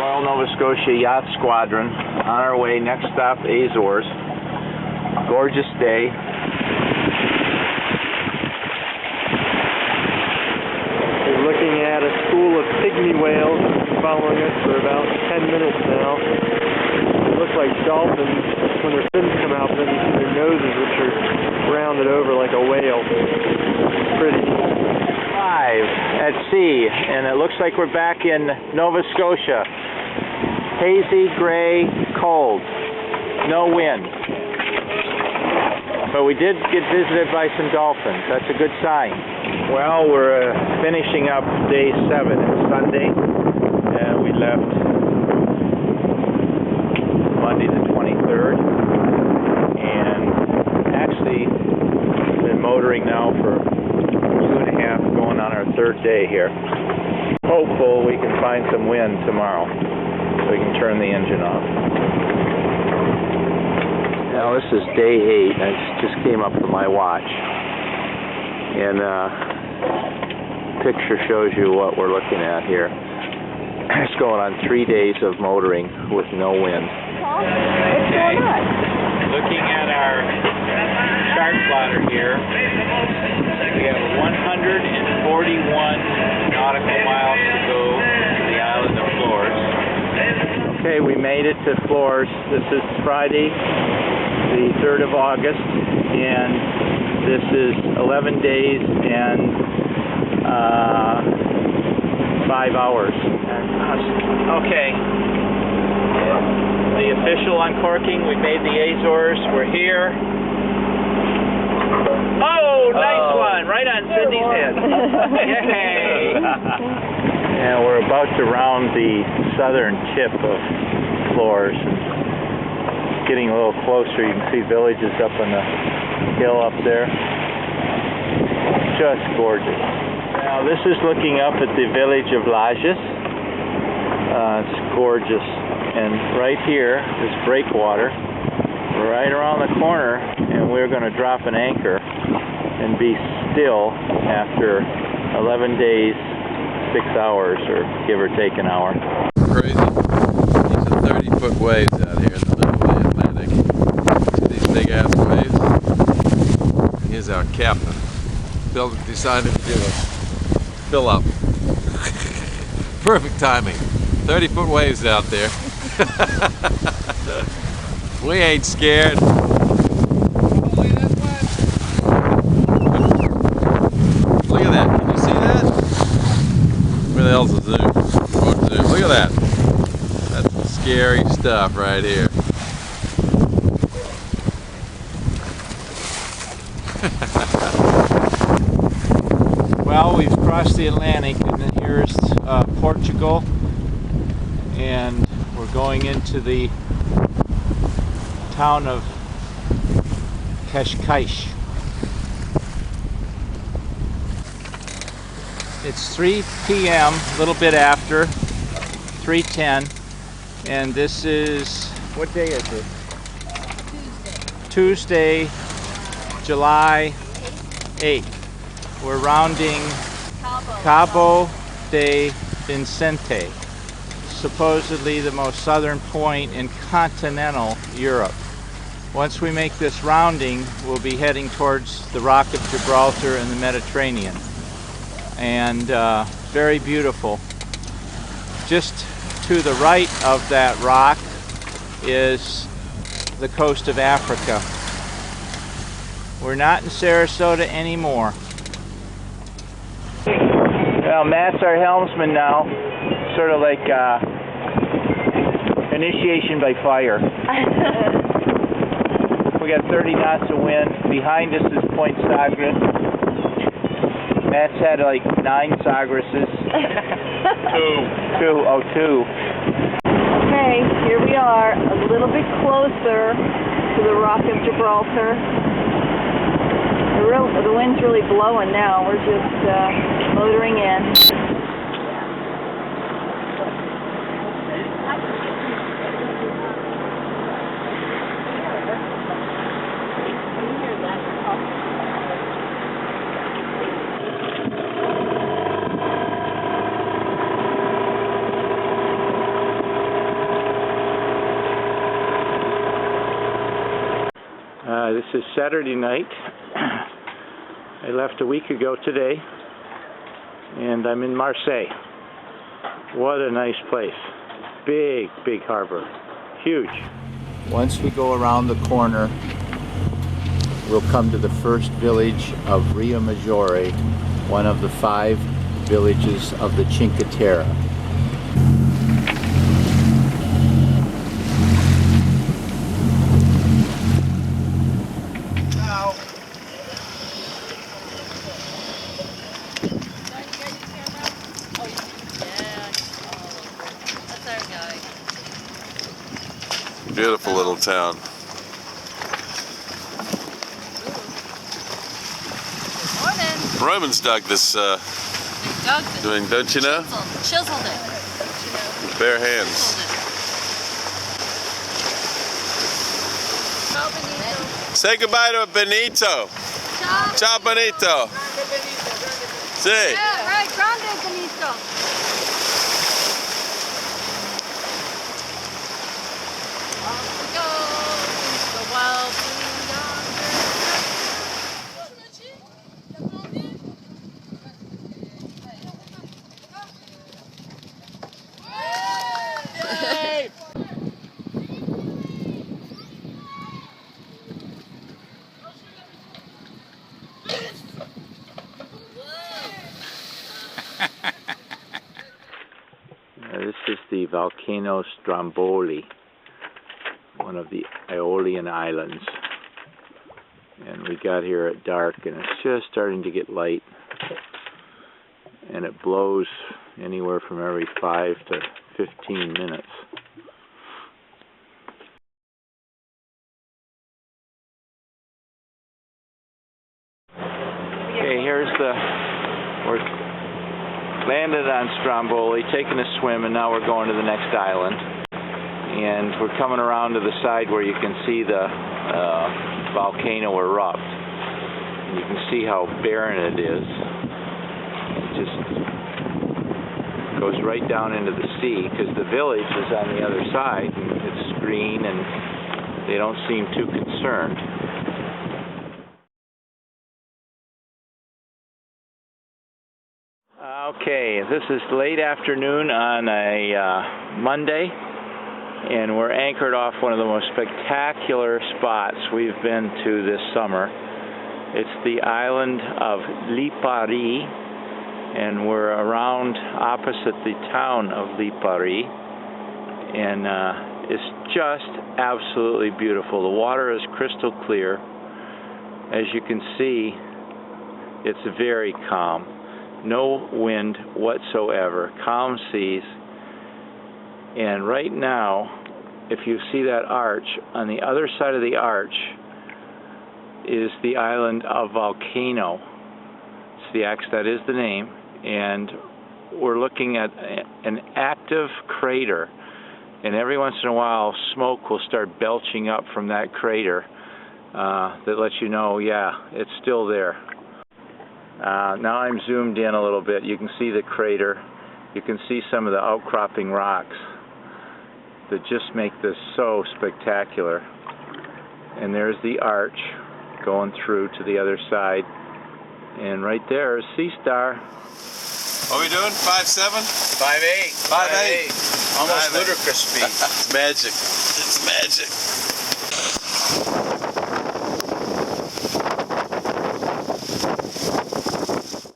Royal Nova Scotia Yacht Squadron on our way. Next stop, Azores. Gorgeous day. We're looking at a school of pygmy whales following us for about 10 minutes now. They look like dolphins when their fins come out, but then you see their noses, which are rounded over like a whale. It's pretty. At sea, and it looks like we're back in Nova Scotia. Hazy, gray, cold, no wind. But we did get visited by some dolphins. That's a good sign. Well, we're finishing up day 7. It's Sunday, and we left Monday the 23rd, and actually been motoring now for 2.5, going on our 3rd day here. Hopeful we can find some wind tomorrow so we can turn the engine off. Now this is day 8. I just came up to my watch, and picture shows you what we're looking at here. It's going on 3 days of motoring with no wind. What's going on? Looking at our chart plotter here, we have 141 nautical miles to go to the island of Flores. Okay, we made it to Flores. This is Friday, the 3rd of August, and this is 11 days and 5 hours. Okay. The official uncorking, we made the Azores. We're here. Oh, nice one! Right on Sydney's head. Yay! And we're about to round the southern tip of Flores. Getting a little closer, you can see villages up on the hill up there. Just gorgeous. Now this is looking up at the village of Lajes. It's gorgeous. And right here is breakwater, right around the corner, and we're going to drop an anchor and be still after 11 days, 6 hours, or give or take an hour. Crazy. These are 30-foot waves out here in the middle of the Atlantic. See these big ass waves? Here's our captain. Bill decided to do a fill up. Perfect timing. 30-foot waves out there. We ain't scared. Look at that. Can you see that? Where the hell's the zoom? Look at that. That's scary stuff right here. Well, we've crossed the Atlantic, and then here's Portugal, and we're going into the town of Cascais. It's 3 p.m., a little bit after, 3:10, and this is, what day is it? Tuesday, July 8th. We're rounding Cabo de Vicente, supposedly the most southern point in continental Europe. Once we make this rounding, we'll be heading towards the Rock of Gibraltar and the Mediterranean. And very beautiful. Just to the right of that rock is the coast of Africa. We're not in Sarasota anymore. Well, Matt's our helmsman now. Sort of like initiation by fire. We got 30 knots of wind. Behind us is Point Sagres. Matt's had like 9 Sagreses. Two. Okay, here we are, a little bit closer to the Rock of Gibraltar. The wind's really blowing now. We're just motoring in. This is Saturday night. I left a week ago today, and I'm in Marseille. What a nice place. Big, big harbor. Huge. Once we go around the corner, we'll come to the first village of Riomaggiore, one of the 5 villages of the Cinque Terre. Beautiful little town. Morning. Romans dug this, They dug it. doing, don't you know? Chiseled it. With bare hands. Ciao, Benito. Say goodbye to Benito. Ciao. Ciao, Benito. See. Yeah, right. Grande Benito. Off we go. The wild This is the volcano Stromboli, one of the Aeolian Islands. And we got here at dark, and it's just starting to get light. And it blows anywhere from every 5 to 15 minutes. Okay, we're landed on Stromboli, taking a swim, and now we're going to the next island. And we're coming around to the side where you can see the volcano erupt. And you can see how barren it is. It just goes right down into the sea, because the village is on the other side, and it's green, and they don't seem too concerned. Okay, this is late afternoon on a Monday, and we're anchored off one of the most spectacular spots we've been to this summer. It's the island of Lipari, and we're around opposite the town of Lipari, and it's just absolutely beautiful. The water is crystal clear. As you can see, it's very calm. No wind whatsoever, calm seas, and right now, if you see that arch, on the other side of the arch is the island of Volcano. That is the name, and we're looking at an active crater, and every once in a while smoke will start belching up from that crater that lets you know, yeah, it's still there. Now I'm zoomed in a little bit. You can see the crater. You can see some of the outcropping rocks that just make this so spectacular. And there's the arch going through to the other side. And right there is Sea Star. What are we doing? 5'7"? 5'8". 5'8". Almost 5'8". ludicrous speed. It's magic. It's magic.